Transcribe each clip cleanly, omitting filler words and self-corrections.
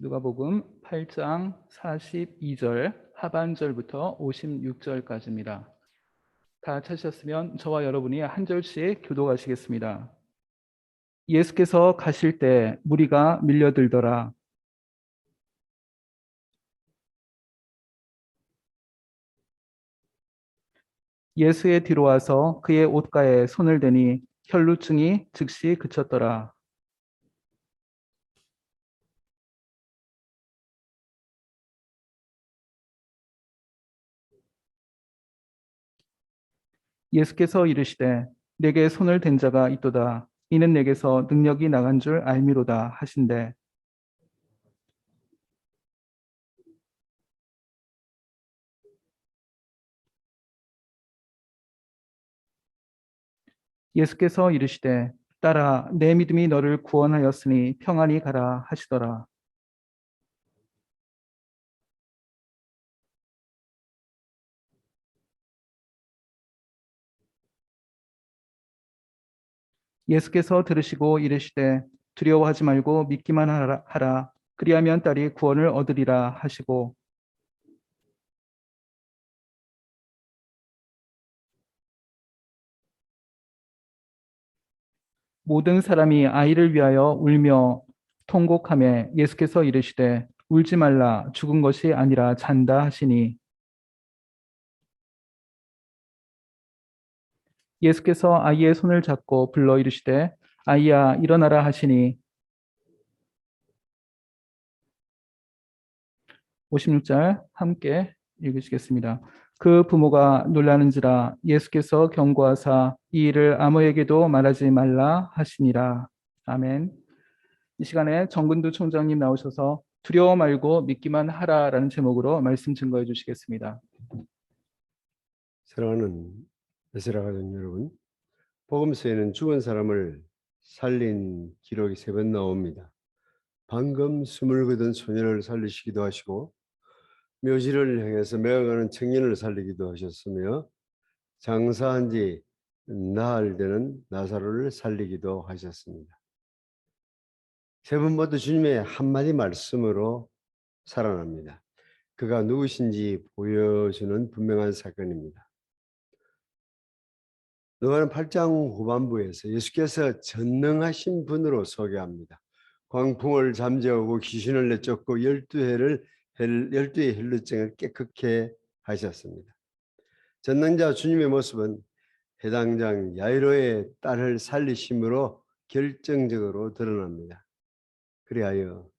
누가복음 8장 42절 하반절부터 56절까지입니다. 다 찾으셨으면 저와 여러분이 한 절씩 교독하시겠습니다. 예수께서 가실 때 무리가 밀려들더라. 예수의 뒤로 와서 그의 옷가에 손을 대니 혈루증이 즉시 그쳤더라. 예수께서 이르시되 내게 손을 댄 자가 있도다. 이는 내게서 능력이 나간 줄 알미로다 하신대. 예수께서 이르시되 딸아 내 믿음이 너를 구원하였으니 평안히 가라 하시더라. 예수께서 들으시고 이르시되 두려워하지 말고 믿기만 하라. 그리하면 딸이 구원을 얻으리라 하시고 모든 사람이 아이를 위하여 울며 통곡하며 예수께서 이르시되 울지 말라 죽은 것이 아니라 잔다 하시니 예수께서 아이의 손을 잡고 불러 이르시되 아이야 일어나라 하시니 56절 함께 읽으시겠습니다. 그 부모가 놀라는지라 예수께서 경고하사 이 일을 아무에게도 말하지 말라 하시니라. 아멘. 이 시간에 정근두 총장님 나오셔서 두려워 말고 믿기만 하라라는 제목으로 말씀 증거해 주시겠습니다. 사랑하는 베세라 가족 여러분, 복음서에는 죽은 사람을 살린 기록이 3번 나옵니다. 방금 숨을 거둔 소년을 살리시기도 하시고 묘지를 향해서 메어가는 청년을 살리기도 하셨으며 장사한 지 나흘 되는 나사로를 살리기도 하셨습니다. 3분 모두 주님의 한마디 말씀으로 살아납니다. 그가 누구신지 보여주는 분명한 사건입니다. 누가는 8장 후반부에서 예수께서 전능하신 분으로 소개합니다. 광풍을 잠재우고 귀신을 내쫓고 12의 혈루증을 깨끗게 하셨습니다. 전능자 주님의 모습은 해당장 야이로의 딸을 살리심으로 결정적으로 드러납니다. 그리하여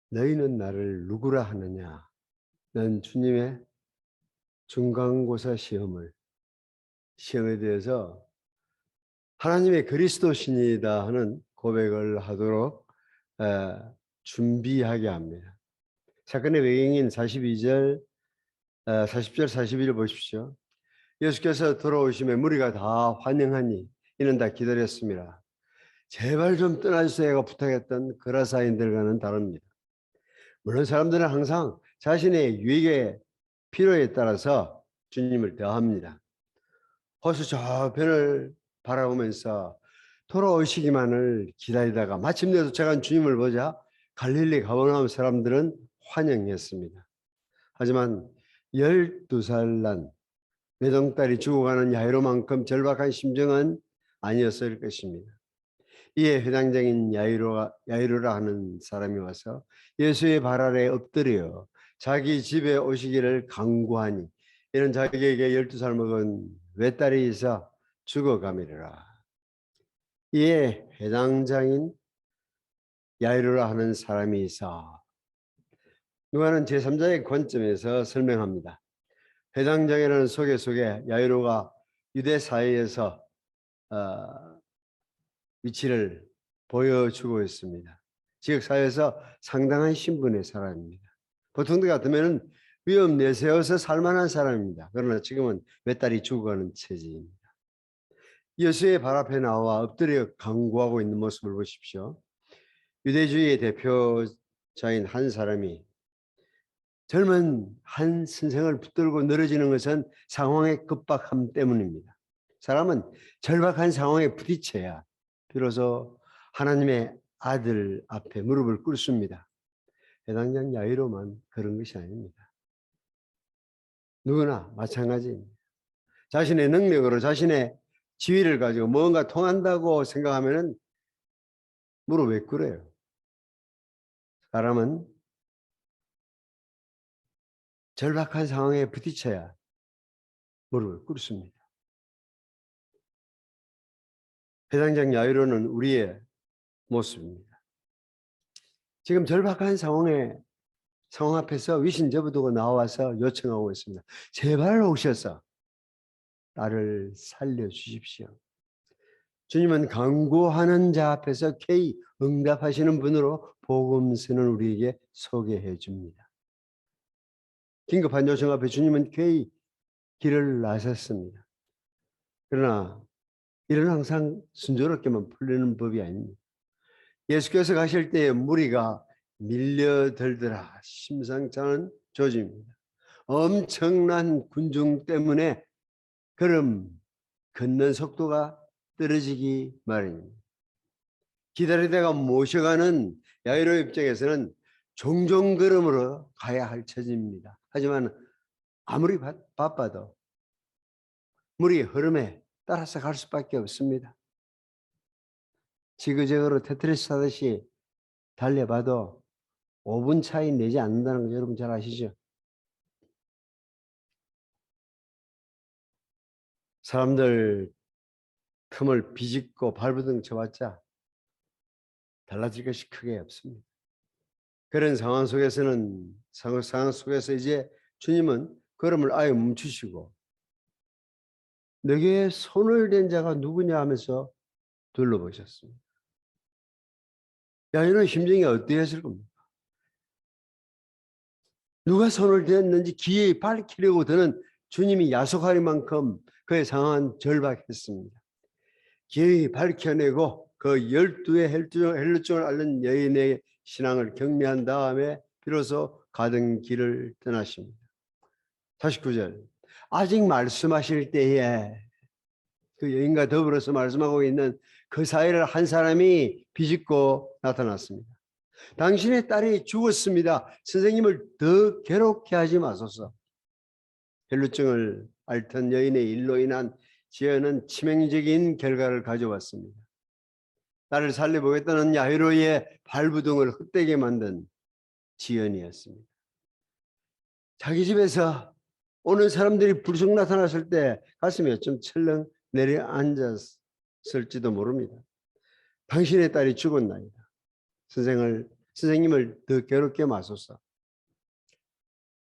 너희는 나를 누구라 하느냐? 난 주님의 중간고사 시험에 대해서 하나님의 그리스도신이다 하는 고백을 하도록 준비하게 합니다. 사건의 배경인 40절 41 보십시오. 예수께서 돌아오심에 무리가 다 환영하니 이는 다 기다렸습니다. 제발 좀 떠나주세요가 부탁했던 거라사인들과는 다릅니다. 물론 사람들은 항상 자신의 유익의 필요에 따라서 주님을 대합니다. 호수 저편을 바라보면서 돌아오시기만을 기다리다가 마침내 도착한 주님을 보자 갈릴리 가버나움 사람들은 환영했습니다. 하지만 12살 난 외동딸이 죽어가는 야이로만큼 절박한 심정은 아니었을 것입니다. 이에 회당장인 야이로라 하는 사람이 와서 예수의 발 아래 엎드려 자기 집에 오시기를 간구하니 이는 자기에게 12살 먹은 외딸이 있어 죽어가미리라. 이에 회당장인 야이로라 하는 사람이 있어 누가는 제3자의 관점에서 설명합니다. 회당장이라는 소개 속에 야이로가 유대 사회에서 위치를 보여주고 있습니다. 지역 사회에서 상당한 신분의 사람입니다. 보통들 같으면 위험 내세워서 살만한 사람입니다. 그러나 지금은 외딸이 죽어가는 처지입니다. 예수의 발 앞에 나와 엎드려 간구하고 있는 모습을 보십시오. 유대주의의 대표자인 한 사람이 젊은 한 선생을 붙들고 늘어지는 것은 상황의 급박함 때문입니다. 사람은 절박한 상황에 부딪혀야 비로소 하나님의 아들 앞에 무릎을 꿇습니다. 해당장 야이로만 그런 것이 아닙니다. 누구나 마찬가지입니다. 자신의 능력으로 자신의 지위를 가지고 뭔가 통한다고 생각하면은 무릎 왜 꿇어요? 사람은 절박한 상황에 부딪혀야 무릎을 꿇습니다. 해당장 야이로는 우리의 모습입니다. 지금 절박한 상황 앞에서 위신 접어두고 나와서 요청하고 있습니다. 제발 오셔서 나를 살려주십시오. 주님은 간구하는 자 앞에서 쾌히 응답하시는 분으로 복음서는 우리에게 소개해 줍니다. 긴급한 요청 앞에 주님은 쾌히 길을 나섰습니다. 그러나 일은 항상 순조롭게만 풀리는 법이 아닙니다. 예수께서 가실 때에 무리가 밀려들더라 심상치 않은 조짐입니다. 엄청난 군중 때문에 걸음 걷는 속도가 떨어지기 마련입니다. 기다리다가 모셔가는 야이로 입장에서는 종종 걸음으로 가야 할 처지입니다. 하지만 아무리 바빠도 무리의 흐름에 따라서 갈 수밖에 없습니다. 지그재그로 테트리스 하듯이 달려봐도 5분 차이 내지 않는다는 거 여러분 잘 아시죠? 사람들 틈을 비집고 발버둥 쳐봤자 달라질 것이 크게 없습니다. 그런 상황 속에서 이제 주님은 걸음을 아예 멈추시고 너에게 손을 댄 자가 누구냐 하면서 둘러보셨습니다. 야이로의 심정이 어떠했을 겁니까? 누가 손을 댔는지 기어이 밝히려고 드는 주님이 야속하리만큼 그의 상황은 절박했습니다. 기어이 밝혀내고 그 12의 헬루증을 앓는 여인의 신앙을 격려한 다음에 비로소 가던 길을 떠나십니다. 49절 아직 말씀하실 때에 그 여인과 더불어서 말씀하고 있는 그 사이를 한 사람이 비집고 나타났습니다. 당신의 딸이 죽었습니다. 선생님을 더 괴롭게 하지 마소서. 헬루증을 앓던 여인의 일로 인한 지연은 치명적인 결과를 가져왔습니다. 나를 살려보겠다는 야이로의 발부둥을 헛되게 만든 지연이었습니다. 자기 집에서 오는 사람들이 불쑥 나타났을 때 가슴에 좀 철렁 내려앉았을지도 모릅니다. 당신의 딸이 죽었나이다. 선생님을 더 괴롭게 마소서.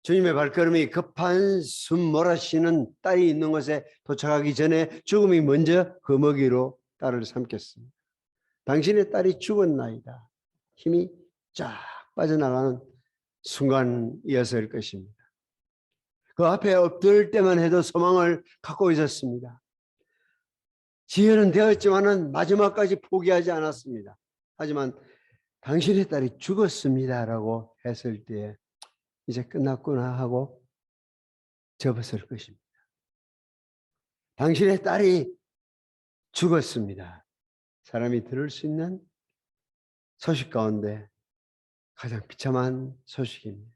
주님의 발걸음이 급한 숨 몰아쉬는 딸이 있는 곳에 도착하기 전에 죽음이 먼저 그 먹이로 딸을 삼켰습니다. 당신의 딸이 죽었나이다. 힘이 쫙 빠져나가는 순간이었을 것입니다. 그 앞에 엎드릴 때만 해도 소망을 갖고 있었습니다. 지혜는 되었지만은 마지막까지 포기하지 않았습니다. 하지만 당신의 딸이 죽었습니다라고 했을 때 이제 끝났구나 하고 접었을 것입니다. 당신의 딸이 죽었습니다. 사람이 들을 수 있는 소식 가운데 가장 비참한 소식입니다.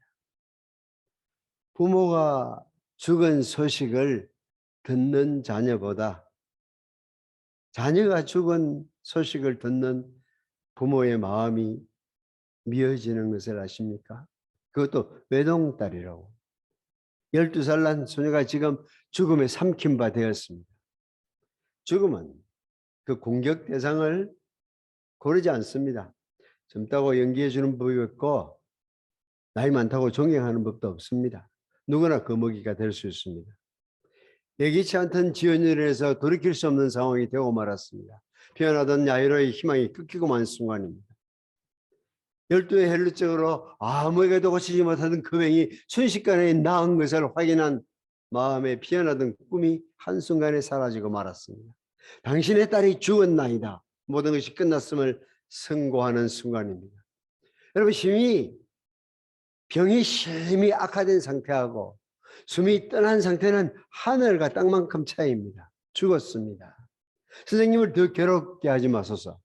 부모가 죽은 소식을 듣는 자녀보다 자녀가 죽은 소식을 듣는 부모의 마음이 미어지는 것을 아십니까? 그것도 외동딸이라고. 12살 난 소녀가 지금 죽음에 삼킨 바 되었습니다. 죽음은 그 공격 대상을 고르지 않습니다. 젊다고 연기해 주는 법이 없고 나이 많다고 존경하는 법도 없습니다. 누구나 그 먹이가 될 수 있습니다. 예기치 않던 지연일에서 돌이킬 수 없는 상황이 되고 말았습니다. 피어나던 야이로의 희망이 끊기고 만 순간입니다. 12의 헬루증으로 아무에게도 고치지 못하던 그 병이 순식간에 나은 것을 확인한 마음에 피어나던 꿈이 한순간에 사라지고 말았습니다. 당신의 딸이 죽었나이다. 모든 것이 끝났음을 선고하는 순간입니다. 여러분, 병이 심히 악화된 상태하고 숨이 떠난 상태는 하늘과 땅만큼 차이입니다. 죽었습니다. 선생님을 더 괴롭게 하지 마소서.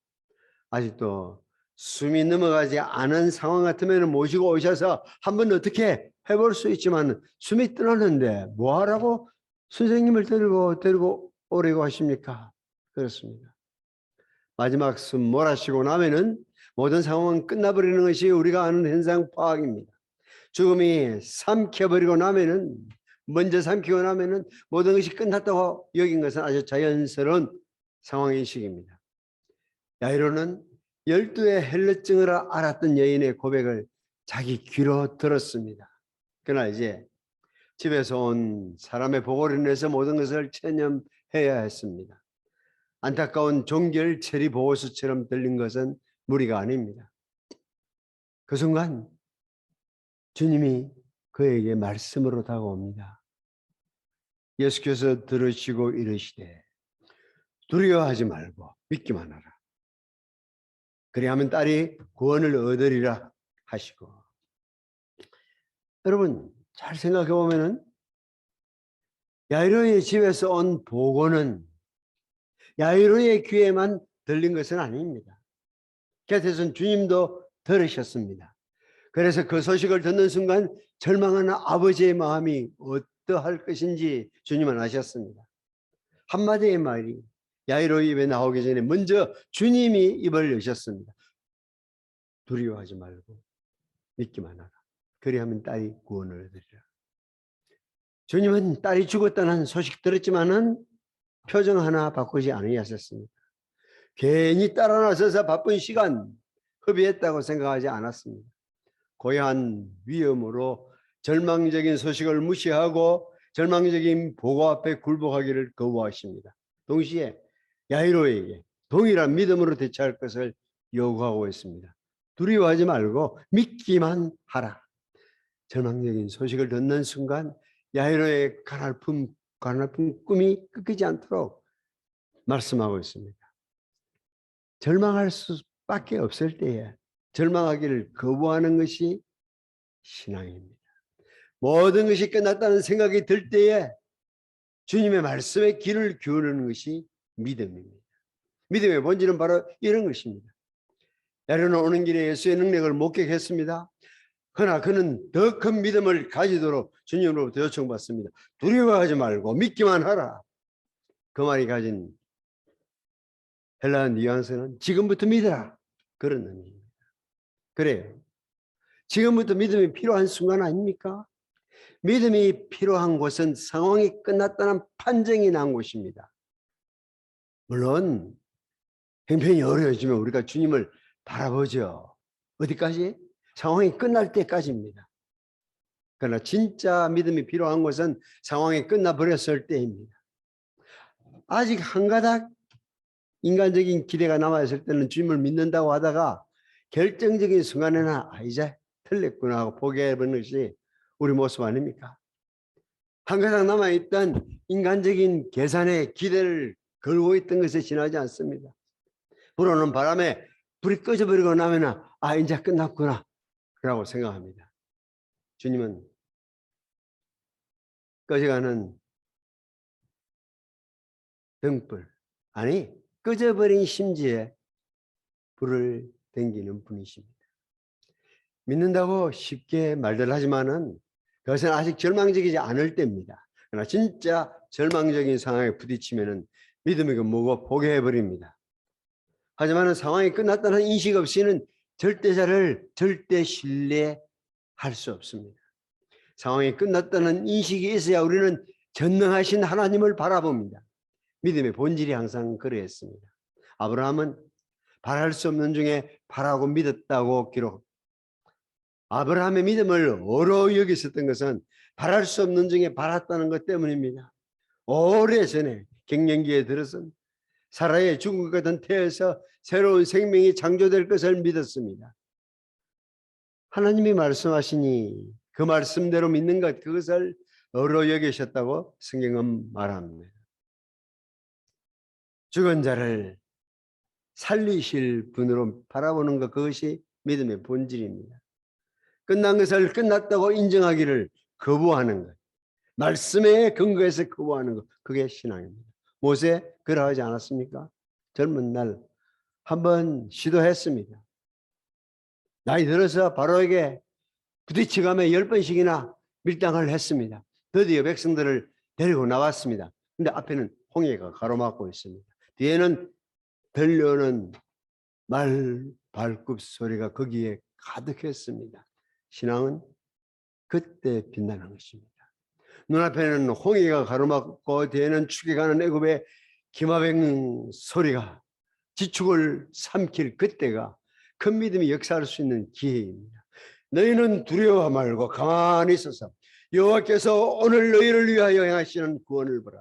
아직도 숨이 넘어가지 않은 상황 같으면 모시고 오셔서 한번 어떻게 해볼 수 있지만 숨이 떠나는데 뭐하라고 선생님을 데리고 오라고 하십니까? 그렇습니다. 마지막 숨 몰아쉬고 나면은 모든 상황은 끝나버리는 것이 우리가 아는 현상 파악입니다. 죽음이 삼켜버리고 나면은, 먼저 삼키고 나면은 모든 것이 끝났다고 여긴 것은 아주 자연스러운 상황인식입니다. 야이로는 12의 헬레증을 알았던 여인의 고백을 자기 귀로 들었습니다. 그러나 이제 집에서 온 사람의 보고를 인해서 모든 것을 체념해야 했습니다. 안타까운 종결 처리 보고서처럼 들린 것은 무리가 아닙니다. 그 순간 주님이 그에게 말씀으로 다가옵니다. 예수께서 들으시고 이르시되 두려워하지 말고 믿기만 하라. 그리하면 딸이 구원을 얻으리라 하시고. 여러분 잘 생각해 보면은 야이로의 집에서 온 보고는 야이로의 귀에만 들린 것은 아닙니다. 곁에선 주님도 들으셨습니다. 그래서 그 소식을 듣는 순간 절망하는 아버지의 마음이 어떠할 것인지 주님은 아셨습니다. 한마디의 말이 야이로 입에 나오기 전에 먼저 주님이 입을 여셨습니다. 두려워하지 말고 믿기만 하라. 그리하면 딸이 구원을 얻으리라. 주님은 딸이 죽었다는 소식 들었지만은 표정 하나 바꾸지 않으셨습니다. 괜히 따라 나서서 바쁜 시간 허비했다고 생각하지 않았습니다. 고요한 위험으로 절망적인 소식을 무시하고 절망적인 보고 앞에 굴복하기를 거부하십니다. 동시에 야이로에게 동일한 믿음으로 대처할 것을 요구하고 있습니다. 두려워하지 말고 믿기만 하라. 절망적인 소식을 듣는 순간 야이로의 가냘픈 꿈이 끊기지 않도록 말씀하고 있습니다. 절망할 수밖에 없을 때에 절망하기를 거부하는 것이 신앙입니다. 모든 것이 끝났다는 생각이 들 때에 주님의 말씀에 귀를 기울이는 것이 믿음입니다. 믿음의 본질은 바로 이런 것입니다. 야이로는 오는 길에 예수의 능력을 목격했습니다. 그러나 그는 더 큰 믿음을 가지도록 주님으로부터 요청받습니다. 두려워하지 말고 믿기만 하라. 그 말이 가진 헬라어 뉘앙스는 지금부터 믿어라. 그런 의미입니다. 그래요. 지금부터 믿음이 필요한 순간 아닙니까? 믿음이 필요한 곳은 상황이 끝났다는 판정이 난 곳입니다. 물론 형편이 어려워지면 우리가 주님을 바라보죠. 어디까지? 상황이 끝날 때까지입니다. 그러나 진짜 믿음이 필요한 것은 상황이 끝나버렸을 때입니다. 아직 한 가닥 인간적인 기대가 남아있을 때는 주님을 믿는다고 하다가 결정적인 순간에는 이제 틀렸구나 하고 포기해버리는 것이 우리 모습 아닙니까? 한 가닥 남아있던 인간적인 계산에 기대를 걸고 있던 것에 지나지 않습니다. 불어오는 바람에 불이 꺼져버리고 나면 이제 끝났구나 라고 생각합니다. 주님은 꺼져가는 등불, 꺼져버린 심지에 불을 댕기는 분이십니다. 믿는다고 쉽게 말들 하지만은 그것은 아직 절망적이지 않을 때입니다. 그러나 진짜 절망적인 상황에 부딪히면은 믿음이 뭐고 포기해버립니다. 하지만 상황이 끝났다는 인식 없이는 절대자를 절대 신뢰할 수 없습니다. 상황이 끝났다는 인식이 있어야 우리는 전능하신 하나님을 바라봅니다. 믿음의 본질이 항상 그러했습니다. 아브라함은 바랄 수 없는 중에 바라고 믿었다고 기록. 아브라함의 믿음을 어로 여겼었던 것은 바랄 수 없는 중에 바랐다는 것 때문입니다. 오래전에 갱년기에 들어선 사라의 죽은 것 같은 태에서 새로운 생명이 창조될 것을 믿었습니다. 하나님이 말씀하시니 그 말씀대로 믿는 것, 그것을 어로 여기셨다고 성경은 말합니다. 죽은 자를 살리실 분으로 바라보는 것, 그것이 믿음의 본질입니다. 끝난 것을 끝났다고 인정하기를 거부하는 것, 말씀에 근거해서 거부하는 것, 그게 신앙입니다. 모세 그러하지 않았습니까? 젊은 날 한번 시도했습니다. 나이 들어서 바로에게 부딪혀가며 10번씩이나 밀당을 했습니다. 드디어 백성들을 데리고 나왔습니다. 근데 앞에는 홍해가 가로막고 있습니다. 뒤에는 들려오는 말 발굽 소리가 거기에 가득했습니다. 신앙은 그때 빛나는 것입니다. 눈앞에는 홍해가 가로막고 뒤에는 죽여가는 애굽의 기마병 소리가 지축을 삼킬 그때가 큰 믿음이 역사할 수 있는 기회입니다. 너희는 두려워 말고 가만히 있어서 여호와께서 오늘 너희를 위하여 행하시는 구원을 보라.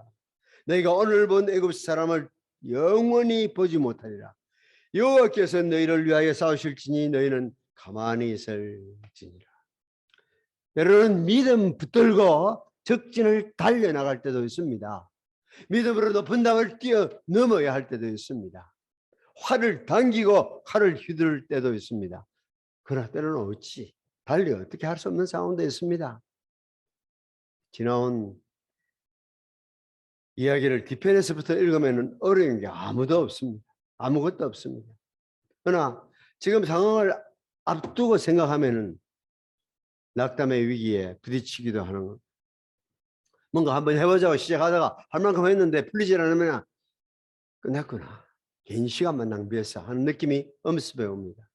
너희가 오늘 본 애굽 사람을 영원히 보지 못하리라. 여호와께서 너희를 위하여 싸우실지니 너희는 가만히 있을지니라. 여러분, 믿음 붙들고 적진을 달려나갈 때도 있습니다. 믿음으로 높은 담을 뛰어넘어야 할 때도 있습니다. 활을 당기고 칼을 휘두를 때도 있습니다. 그러나 때로는 어찌 달리 어떻게 할 수 없는 상황도 있습니다. 지나온 이야기를 뒤편에서부터 읽으면 어려운 게 아무도 없습니다. 아무것도 없습니다. 그러나 지금 상황을 앞두고 생각하면은 낙담의 위기에 부딪히기도 하는 것. 뭔가 한번 해보자고 시작하다가 할 만큼 했는데 풀리질 않으면 끝났구나. 긴 시간만 낭비했어 하는 느낌이 엄습해 옵니다.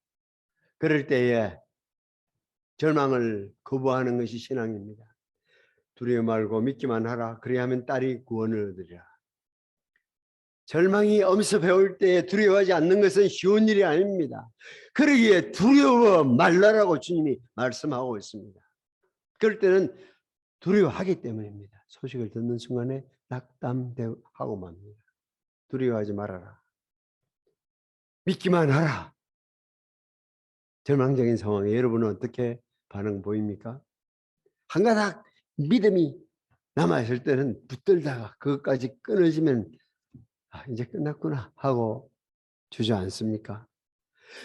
그럴 때에 절망을 거부하는 것이 신앙입니다. 두려워 말고 믿기만 하라. 그리하면 딸이 구원을 얻으리라. 절망이 엄습해 올 때에 두려워하지 않는 것은 쉬운 일이 아닙니다. 그러기에 두려워 말라라고 주님이 말씀하고 있습니다. 그럴 때는 두려워하기 때문입니다. 소식을 듣는 순간에 낙담하고 맙니다. 두려워하지 말아라. 믿기만 하라. 절망적인 상황에 여러분은 어떻게 반응 보입니까? 한 가닥 믿음이 남아있을 때는 붙들다가 그것까지 끊어지면 이제 끝났구나 하고 주저앉습니까?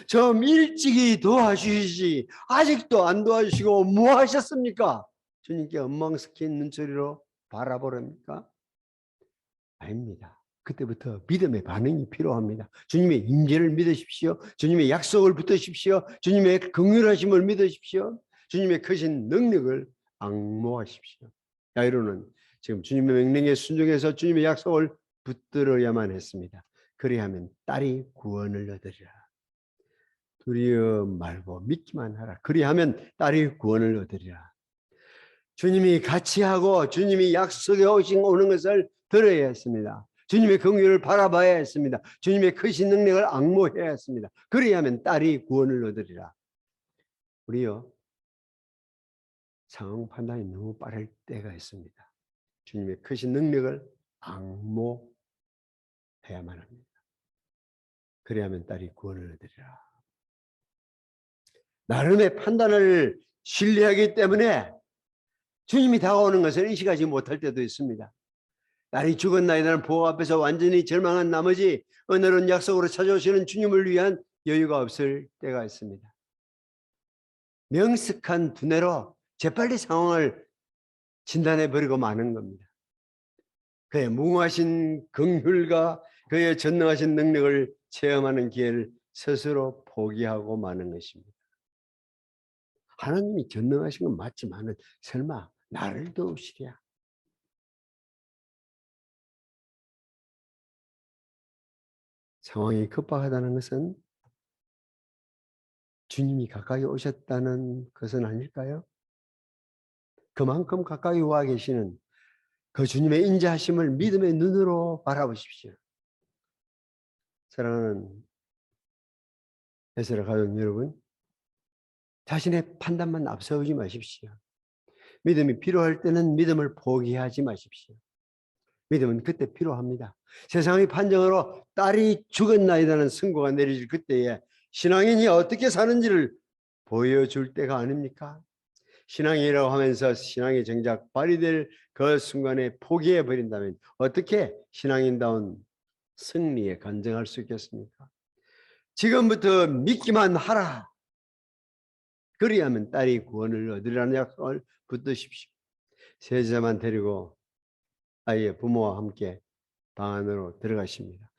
좀 일찍이 도와주시지 아직도 안 도와주시고 뭐 하셨습니까? 주님께 엉망스킨 눈초리로 바라보랍니까? 아닙니다. 그때부터 믿음의 반응이 필요합니다. 주님의 임재를 믿으십시오. 주님의 약속을 붙드십시오. 주님의 긍휼하심을 믿으십시오. 주님의 크신 능력을 앙모하십시오. 야이로는 지금 주님의 명령에 순종해서 주님의 약속을 붙들어야만 했습니다. 그리하면 딸이 구원을 얻으리라. 두려워 말고 믿기만 하라. 그리하면 딸이 구원을 얻으리라. 주님이 같이 하고 주님이 약속해 오는 것을 들어야 했습니다. 주님의 긍휼을 바라봐야 했습니다. 주님의 크신 능력을 앙모해야 했습니다. 그리하면 딸이 구원을 얻으리라. 우리요, 상황 판단이 너무 빠를 때가 있습니다. 주님의 크신 능력을 앙모해야만 합니다. 그리하면 딸이 구원을 얻으리라. 나름의 판단을 신뢰하기 때문에 주님이 다가오는 것을 의식하지 못할 때도 있습니다. 딸이 죽었나이다는 보호 앞에서 완전히 절망한 나머지 오늘은 약속으로 찾아오시는 주님을 위한 여유가 없을 때가 있습니다. 명석한 두뇌로 재빨리 상황을 진단해버리고 마는 겁니다. 그의 무궁하신 긍휼과 그의 전능하신 능력을 체험하는 기회를 스스로 포기하고 마는 것입니다. 하나님이 전능하신 건 맞지만은 설마 나를 도우시랴? 상황이 급박하다는 것은 주님이 가까이 오셨다는 것은 아닐까요? 그만큼 가까이 와 계시는 그 주님의 인자하심을 믿음의 눈으로 바라보십시오. 사랑하는 에스라 가족 여러분, 자신의 판단만 앞서오지 마십시오. 믿음이 필요할 때는 믿음을 포기하지 마십시오. 믿음은 그때 필요합니다. 세상의 판정으로 딸이 죽었나이다는 선고가 내려질 그때에 신앙인이 어떻게 사는지를 보여줄 때가 아닙니까? 신앙이라고 하면서 신앙의 정작 발휘될 그 순간에 포기해버린다면 어떻게 신앙인다운 승리에 간증할 수 있겠습니까? 지금부터 믿기만 하라. 그리하면 딸이 구원을 얻으리라는 약속을 붙드십시오. 세자만 데리고 아이의 부모와 함께 방 안으로 들어가십니다.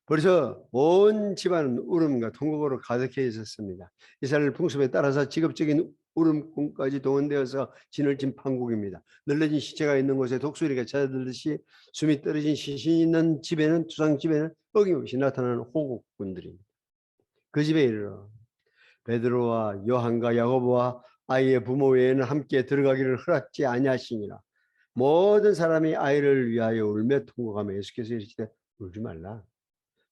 벌써 온 집안은 울음과 통곡으로 가득해 있었습니다. 이스라엘 풍습에 따라서 직업적인 울음꾼까지 동원되어서 진을진 판국입니다. 널려진 시체가 있는 곳에 독수리가 찾아들듯이 숨이 떨어진 시신이 있는 집에는, 투상집에는 어김없이 나타나는 호국꾼들입니다. 그 집에 이르러 베드로와 요한과 야고보와 아이의 부모 외에는 함께 들어가기를 허락지 아니하시니라. 모든 사람이 아이를 위하여 울며 통곡하며 예수께서 이르시되 울지 말라.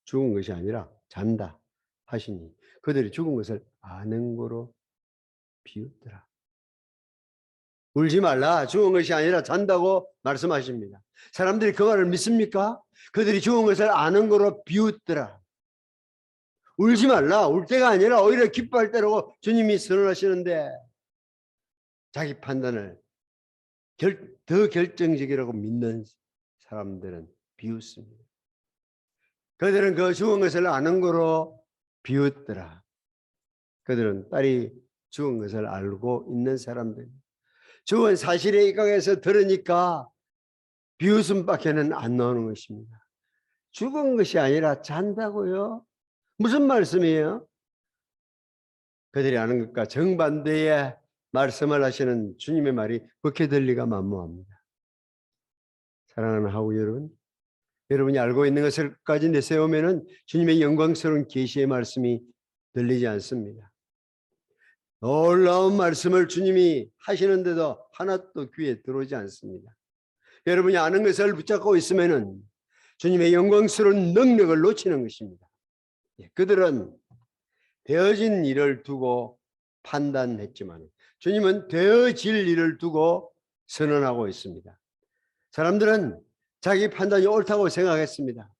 죽은 것이 아니라 잔다 하시니 그들이 죽은 것을 아는 거로 비웃더라. 울지 말라. 죽은 것이 아니라 잔다고 말씀하십니다. 사람들이 그 말을 믿습니까? 그들이 죽은 것을 아는 거로 비웃더라. 울지 말라. 울 때가 아니라 오히려 기뻐할 때라고 주님이 선언하시는데 자기 판단을 더 결정적이라고 믿는 사람들은 비웃습니다. 그들은 그 죽은 것을 아는 거로 비웃더라. 그들은 딸이 죽은 것을 알고 있는 사람들. 죽은 사실에 입각해서 들으니까 비웃음밖에는 안 나오는 것입니다. 죽은 것이 아니라 잔다고요? 무슨 말씀이에요? 그들이 아는 것과 정반대의 말씀을 하시는 주님의 말이 그렇게 들리가 만무합니다. 사랑하는 하우 여러분, 여러분이 알고 있는 것을까지 내세우면은 주님의 영광스러운 계시의 말씀이 들리지 않습니다. 놀라운 말씀을 주님이 하시는데도 하나도 귀에 들어오지 않습니다. 여러분이 아는 것을 붙잡고 있으면은 주님의 영광스러운 능력을 놓치는 것입니다. 그들은 되어진 일을 두고 판단했지만 주님은 되어질 일을 두고 선언하고 있습니다. 사람들은 자기 판단이 옳다고 생각했습니다.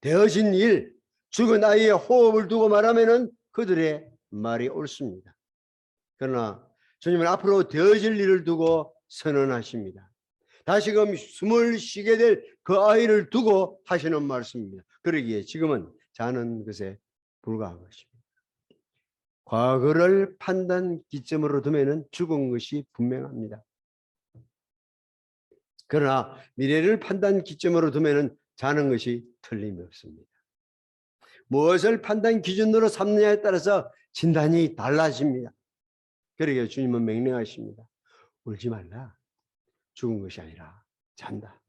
되어진 일, 죽은 아이의 호흡을 두고 말하면은 그들의 말이 옳습니다. 그러나 주님은 앞으로 되어질 일을 두고 선언하십니다. 다시금 숨을 쉬게 될 그 아이를 두고 하시는 말씀입니다. 그러기에 지금은 자는 것에 불과한 것입니다. 과거를 판단 기점으로 두면은 죽은 것이 분명합니다. 그러나 미래를 판단 기점으로 두면은 자는 것이 틀림이 없습니다. 무엇을 판단 기준으로 삼느냐에 따라서 진단이 달라집니다. 그러기에 주님은 명령하십니다. 울지 말라. 죽은 것이 아니라 잔다.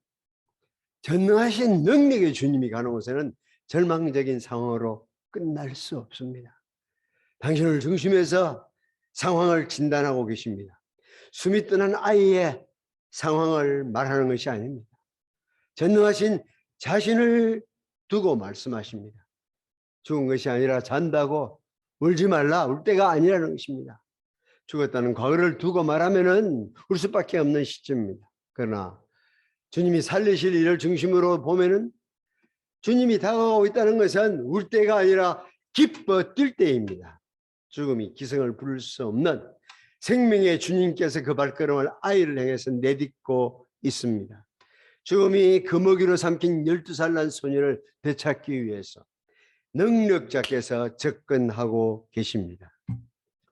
전능하신 능력의 주님이 가는 곳에는 절망적인 상황으로 끝날 수 없습니다. 당신을 중심해서 상황을 진단하고 계십니다. 숨이 떠난 아이의 상황을 말하는 것이 아닙니다. 전능하신 자신을 두고 말씀하십니다. 죽은 것이 아니라 잔다고 울지 말라. 울 때가 아니라는 것입니다. 죽었다는 과거를 두고 말하면은 울 수밖에 없는 시점입니다. 그러나 주님이 살리실 일을 중심으로 보면은 주님이 다가오고 있다는 것은 울 때가 아니라 기뻐 뛸 때입니다. 죽음이 기성을 부를 수 없는 생명의 주님께서 그 발걸음을 아이를 향해서 내딛고 있습니다. 죽음이 금어기로 삼킨 12살 난 소녀를 되찾기 위해서 능력자께서 접근하고 계십니다.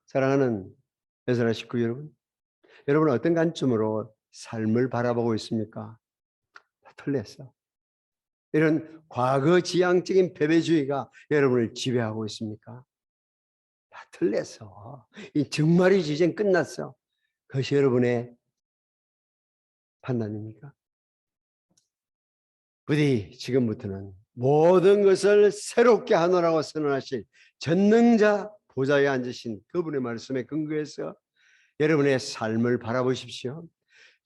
사랑하는 여러분, 식구 여러분, 여러분은 어떤 관점으로 삶을 바라보고 있습니까? 다 틀렸어. 이런 과거 지향적인 패배주의가 여러분을 지배하고 있습니까? 다 틀렸어. 이 정말이지 이젠 끝났어. 그것이 여러분의 판단입니까? 부디 지금부터는 모든 것을 새롭게 하노라고 선언하실 전능자 보좌에 앉으신 그분의 말씀에 근거해서 여러분의 삶을 바라보십시오.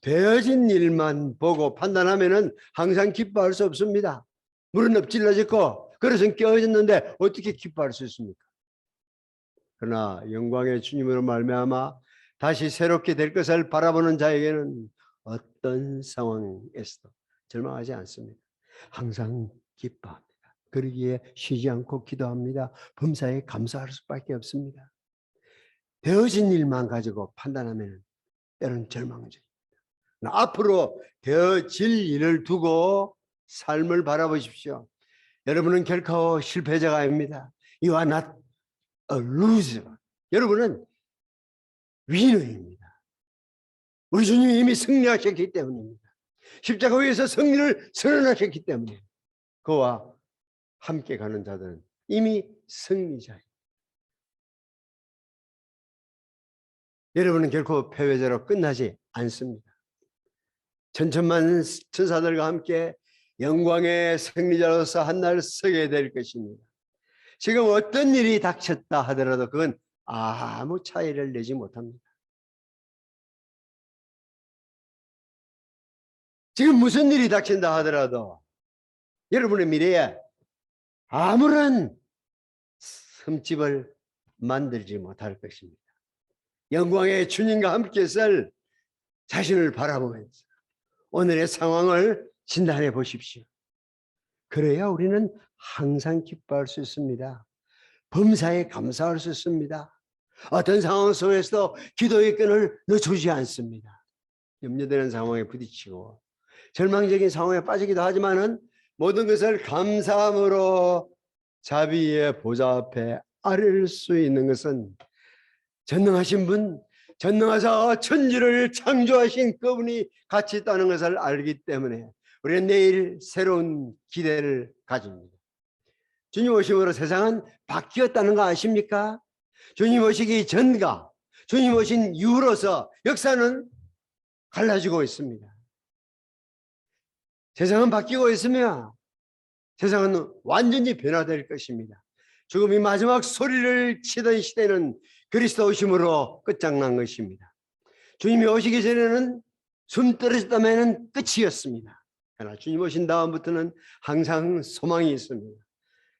되어진 일만 보고 판단하면은 항상 기뻐할 수 없습니다. 물은 엎질러졌고 그릇은 깨어졌는데 어떻게 기뻐할 수 있습니까? 그러나 영광의 주님으로 말미암아 다시 새롭게 될 것을 바라보는 자에게는 어떤 상황에서도 절망하지 않습니다. 항상 기뻐합니다. 그러기에 쉬지 않고 기도합니다. 범사에 감사할 수밖에 없습니다. 되어진 일만 가지고 판단하면 때로는 절망적입니다. 앞으로 되어질 일을 두고 삶을 바라보십시오. 여러분은 결코 실패자가 아닙니다. You are not a loser. 여러분은 위너입니다. 우리 주님이 이미 승리하셨기 때문입니다. 십자가 위에서 승리를 선언하셨기 때문에 그와 함께 가는 자들은 이미 승리자예요. 여러분은 결코 패배자로 끝나지 않습니다. 천천만 천사들과 함께 영광의 승리자로서 한날 서게 될 것입니다. 지금 어떤 일이 닥쳤다 하더라도 그건 아무 차이를 내지 못합니다. 지금 무슨 일이 닥친다 하더라도 여러분의 미래에 아무런 흠집을 만들지 못할 것입니다. 영광의 주님과 함께 설 자신을 바라보면서 오늘의 상황을 진단해 보십시오. 그래야 우리는 항상 기뻐할 수 있습니다. 범사에 감사할 수 있습니다. 어떤 상황 속에서도 기도의 끈을 놓치지 않습니다. 염려되는 상황에 부딪히고 절망적인 상황에 빠지기도 하지만은 모든 것을 감사함으로 자비의 보좌 앞에 아뢰를 수 있는 것은 전능하신 분, 전능하사 천지를 창조하신 그분이 같이 있다는 것을 알기 때문에 우리는 내일 새로운 기대를 가집니다. 주님 오심으로 세상은 바뀌었다는 거 아십니까? 주님 오시기 전과 주님 오신 이후로서 역사는 갈라지고 있습니다. 세상은 바뀌고 있으며 세상은 완전히 변화될 것입니다. 죽음이 마지막 소리를 치던 시대는 그리스도 오심으로 끝장난 것입니다. 주님이 오시기 전에는 숨 떨어졌다면 끝이었습니다. 그러나 주님 오신 다음부터는 항상 소망이 있습니다.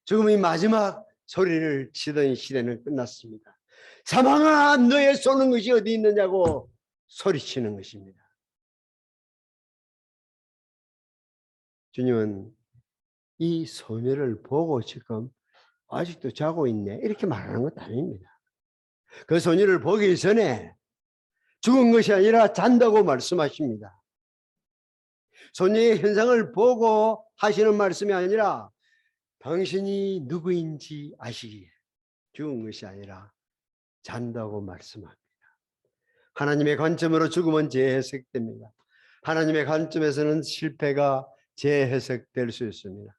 죽음이 마지막 소리를 치던 시대는 끝났습니다. 사망아 너의 쏘는 것이 어디 있느냐고 소리치는 것입니다. 주님은 이 소녀를 보고 지금 아직도 자고 있네 이렇게 말하는 것도 아닙니다. 그 소녀를 보기 전에 죽은 것이 아니라 잔다고 말씀하십니다. 소녀의 현상을 보고 하시는 말씀이 아니라 당신이 누구인지 아시기에 죽은 것이 아니라 잔다고 말씀합니다. 하나님의 관점으로 죽음은 재해석됩니다. 하나님의 관점에서는 실패가 재해석될 수 있습니다.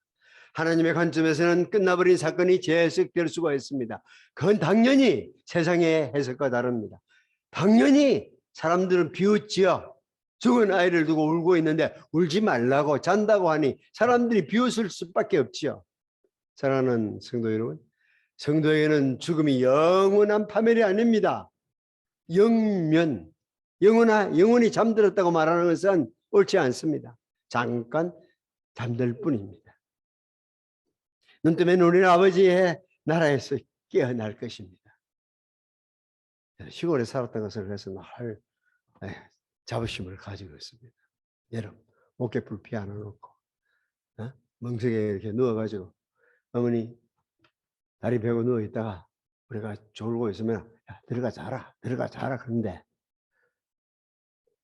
하나님의 관점에서는 끝나버린 사건이 재해석될 수가 있습니다. 그건 당연히 세상의 해석과 다릅니다. 당연히 사람들은 비웃지요. 죽은 아이를 두고 울고 있는데 울지 말라고 잔다고 하니 사람들이 비웃을 수밖에 없지요. 사랑하는 성도 여러분, 성도에게는 죽음이 영원한 파멸이 아닙니다. 영면, 영원히 잠들었다고 말하는 것은 옳지 않습니다. 잠깐 잠들 뿐입니다. 눈 뜨면 우리는 아버지의 나라에서 깨어날 것입니다. 시골에 살았던 것을 그래서 늘 자부심을 가지고 있습니다. 여러분, 목깨풀 피 하나 놓고 멍석에 이렇게 누워가지고 어머니 다리 베고 누워 있다가 우리가 졸고 있으면 야, 들어가 자라 그런데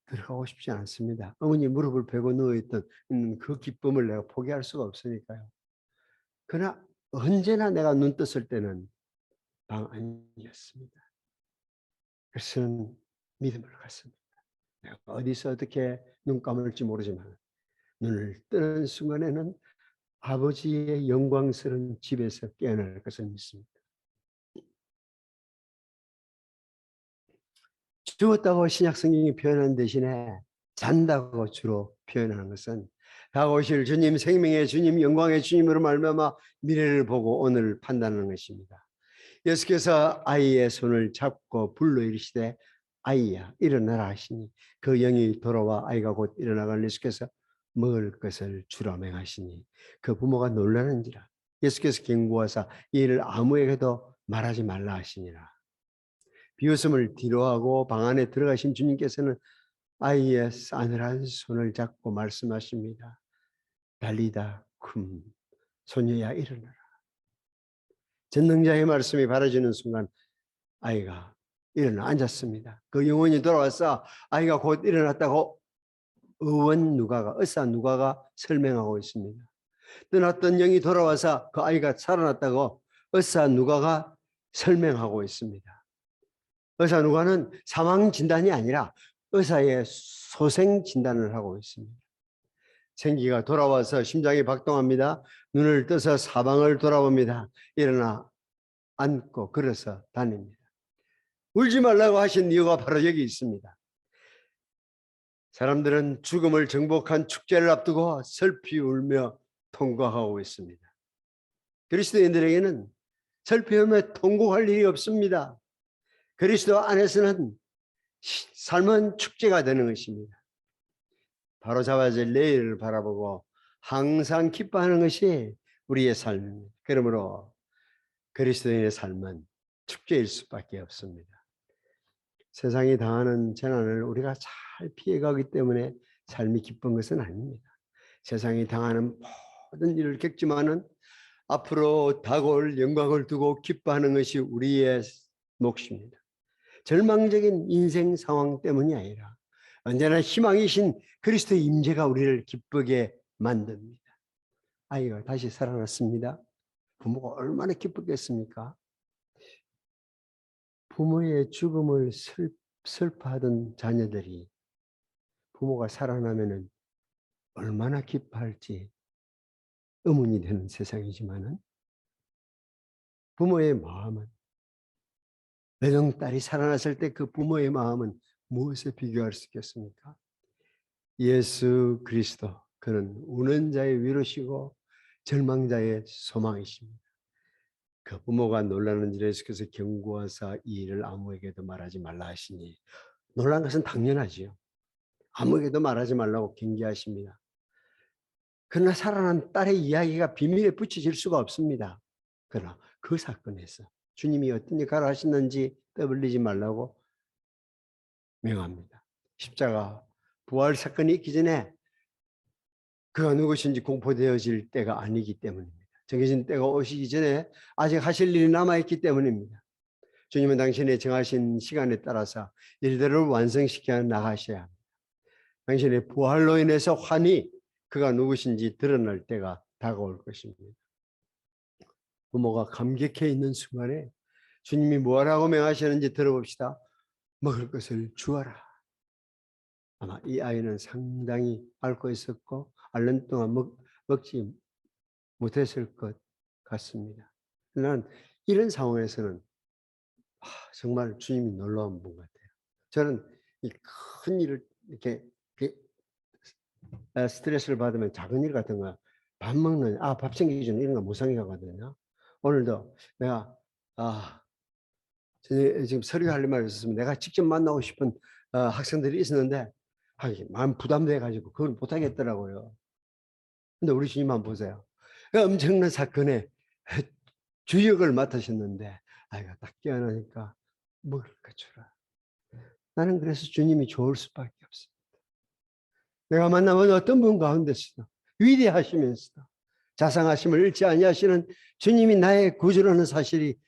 들어가고 싶지 않습니다. 어머니 무릎을 베고 누워있던 그 기쁨을 내가 포기할 수가 없으니까요. 그러나 언제나 내가 눈 떴을 때는 방 안이었습니다. 그래서 믿음을 갖습니다. 내가 어디서 어떻게 눈 감을지 모르지만 눈을 뜨는 순간에는 아버지의 영광스러운 집에서 깨어날 것을 믿습니다. 죽었다고 신약 성경이 표현한 대신에 잔다고 주로 표현하는 것은 다가오실 주님, 생명의 주님, 영광의 주님으로 말미암아 미래를 보고 오늘을 판단하는 것입니다. 예수께서 아이의 손을 잡고 불러 이르시되 아이야 일어나라 하시니 그 영이 돌아와 아이가 곧 일어나가는 예수께서 먹을 것을 주라 맹하시니 그 부모가 놀라는지라. 예수께서 경고하사 이 일을 아무에게도 말하지 말라 하시니라. 비웃음을 뒤로하고 방 안에 들어가신 주님께서는 아이의 싸늘한 손을 잡고 말씀하십니다. 달리다 쿰, 소녀야 일어나라. 전능자의 말씀이 바라지는 순간 아이가 일어나 앉았습니다. 그 영혼이 돌아와서 아이가 곧 일어났다고 의사 누가가 설명하고 있습니다. 떠났던 영이 돌아와서 그 아이가 살아났다고 의사 누가가 설명하고 있습니다. 의사 누가는 사망 진단이 아니라 의사의 소생 진단을 하고 있습니다. 생기가 돌아와서 심장이 박동합니다. 눈을 떠서 사방을 돌아봅니다. 일어나 앉고 걸어서 다닙니다. 울지 말라고 하신 이유가 바로 여기 있습니다. 사람들은 죽음을 정복한 축제를 앞두고 슬피 울며 통곡하고 있습니다. 그리스도인들에게는 슬피 울며 통곡할 일이 없습니다. 그리스도 안에서는 삶은 축제가 되는 것입니다. 바로 잡아질 내일을 바라보고 항상 기뻐하는 것이 우리의 삶입니다. 그러므로 그리스도인의 삶은 축제일 수밖에 없습니다. 세상이 당하는 재난을 우리가 잘 피해가기 때문에 삶이 기쁜 것은 아닙니다. 세상이 당하는 모든 일을 겪지만은 앞으로 다가올 영광을 두고 기뻐하는 것이 우리의 몫입니다. 절망적인 인생 상황 때문이 아니라 언제나 희망이신 그리스도의 임재가 우리를 기쁘게 만듭니다. 아이가 다시 살아났습니다. 부모가 얼마나 기쁘겠습니까? 부모의 죽음을 슬퍼하던 자녀들이 부모가 살아나면은 얼마나 기뻐할지 의문이 되는 세상이지만은 부모의 마음은 외동딸이 살아났을 때 그 부모의 마음은 무엇에 비교할 수 있겠습니까? 예수 그리스도 그는 우는 자의 위로시고 절망자의 소망이십니다. 그 부모가 놀라는지라 예수께서 경고하사 이 일을 아무에게도 말하지 말라 하시니 놀란 것은 당연하지요. 아무에게도 말하지 말라고 경계하십니다. 그러나 살아난 딸의 이야기가 비밀에 붙여질 수가 없습니다. 그러나 그 사건에서 주님이 어떤 역할을 하시는지 떠벌리지 말라고 명합니다. 십자가 부활 사건이 있기 전에 그가 누구신지 공포되어질 때가 아니기 때문입니다. 정해진 때가 오시기 전에 아직 하실 일이 남아있기 때문입니다. 주님은 당신의 정하신 시간에 따라서 일들을 완성시켜 나가셔야 합니다. 당신의 부활로 인해서 환히 그가 누구신지 드러날 때가 다가올 것입니다. 부모가 감격해 있는 순간에 주님이 뭐라고 명하시는지 들어봅시다. 먹을 것을 주어라. 아마 이 아이는 상당히 앓고 있었고 앓는 동안 먹지 못했을 것 같습니다. 난 이런 상황에서는 정말 주님이 놀라운 분 같아요. 저는 이 큰 일을 이렇게 스트레스를 받으면 작은 일 같은 거 밥 먹는 밥 챙기주는 이런 거 못 생각하거든요. 오늘도 내가 지금 서류할 말이 있었습니다. 내가 직접 만나고 싶은 학생들이 있었는데 마음 부담돼 가지고 그걸 못 하겠더라고요. 근데 우리 주님만 보세요. 그 엄청난 사건에 주역을 맡으셨는데 아이가 딱 깨어나니까 먹을 거 주라. 나는 그래서 주님이 좋을 수밖에 없습니다. 내가 만나면 어떤 분 가운데서도 위대하시면서도 자상하심을 잃지 아니하시는 주님이 나의 구주라는 사실이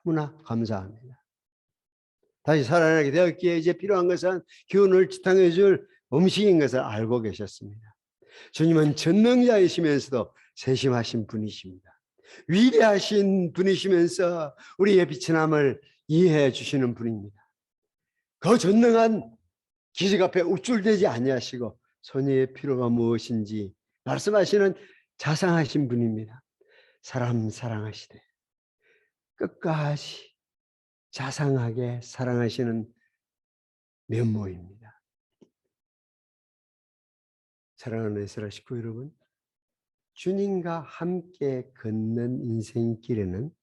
너무나 감사합니다. 다시 살아나게 되었기에 이제 필요한 것은 기운을 지탱해 줄 음식인 것을 알고 계셨습니다. 주님은 전능자이시면서도 세심하신 분이십니다. 위대하신 분이시면서 우리의 비천함을 이해해 주시는 분입니다. 그 전능한 기적 앞에 우쭐대지 아니하시고 소녀의 필요가 무엇인지 말씀하시는 자상하신 분입니다. 사람 사랑하시되 끝까지 자상하게 사랑하시는 면모입니다. 사랑하는 에스라 식구 여러분, 주님과 함께 걷는 인생길에는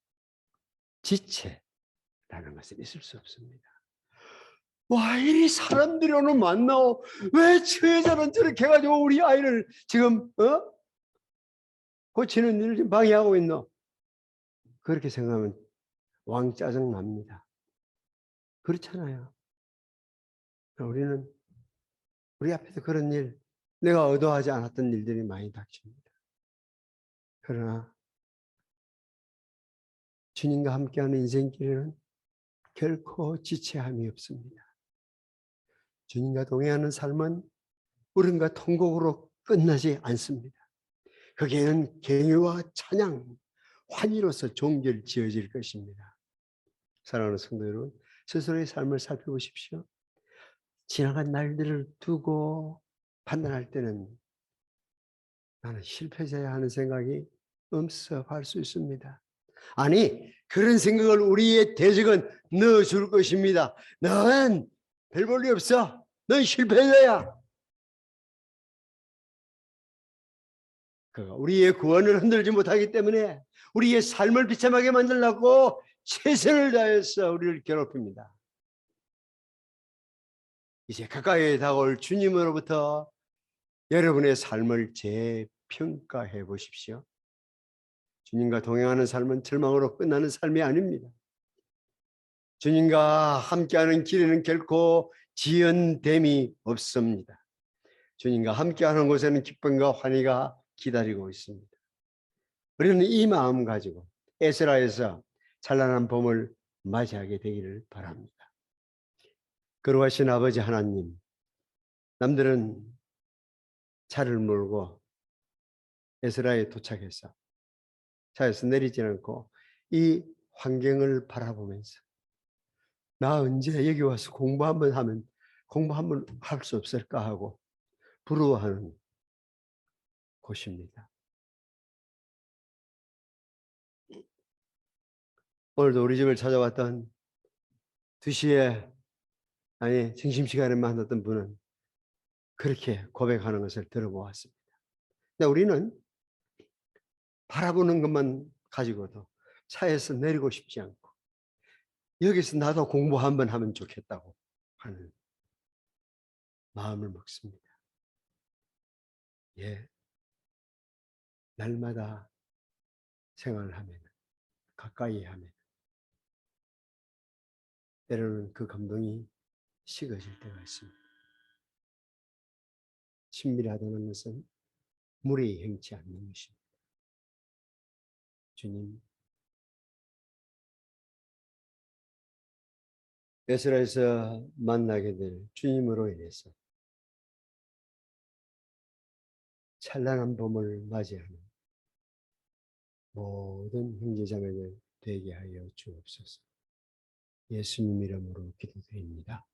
지체라는 것은 있을 수 없습니다. 와, 이리 사람들이 오늘 만나오. 왜 저 여자는 저렇게 해가지고 우리 아이를 지금 고치는 일을 지금 방해하고 있노? 그렇게 생각하면 왕 짜증 납니다. 그렇잖아요. 우리는 우리 앞에서 그런 일, 내가 의도하지 않았던 일들이 많이 닥칩니다. 그러나 주님과 함께하는 인생길에는 결코 지체함이 없습니다. 주님과 동행하는 삶은 울음과 통곡으로 끝나지 않습니다. 거기에는 경외와 찬양, 환희로서 종결 지어질 것입니다. 사랑하는 성도 여러분, 스스로의 삶을 살펴보십시오. 지나간 날들을 두고 판단할 때는 나는 실패자야 하는 생각이 엄습할 수 있습니다. 아니, 그런 생각을 우리의 대적은 넣어줄 것입니다. 넌 별 볼일 없어. 넌 실패자야. 우리의 구원을 흔들지 못하기 때문에 우리의 삶을 비참하게 만들려고 최선을 다해서 우리를 괴롭힙니다. 이제 가까이 다가올 주님으로부터 여러분의 삶을 재평가해 보십시오. 주님과 동행하는 삶은 절망으로 끝나는 삶이 아닙니다. 주님과 함께하는 길에는 결코 지연됨이 없습니다. 주님과 함께하는 곳에는 기쁨과 환희가 기다리고 있습니다. 우리는 이 마음 가지고 에스라에서 찬란한 봄을 맞이하게 되기를 바랍니다. 거룩하신 아버지 하나님, 남들은 차를 몰고 에스라에 도착해서 차에서 내리지 않고 이 환경을 바라보면서 나 언제 여기 와서 공부 한번 할 수 없을까 하고 부러워하는 곳입니다. 오늘도 우리 집을 찾아왔던 2시에 점심시간에 만났던 분은 그렇게 고백하는 것을 들어보았습니다. 근데 우리는 바라보는 것만 가지고도 차에서 내리고 싶지 않고 여기서 나도 공부 한번 하면 좋겠다고 하는 마음을 먹습니다. 예, 날마다 생활을 하면 가까이 하면 때로는 그 감동이 식어질 때가 있습니다. 친밀하다는 것은 무례히 행치 않는 것입니다. 주님, 에스라에서 만나게 될 주님으로 인해서 찬란한 봄을 맞이하는 모든 형제자매들 되게 하여 주옵소서. 예수님 이름으로 기도드립니다.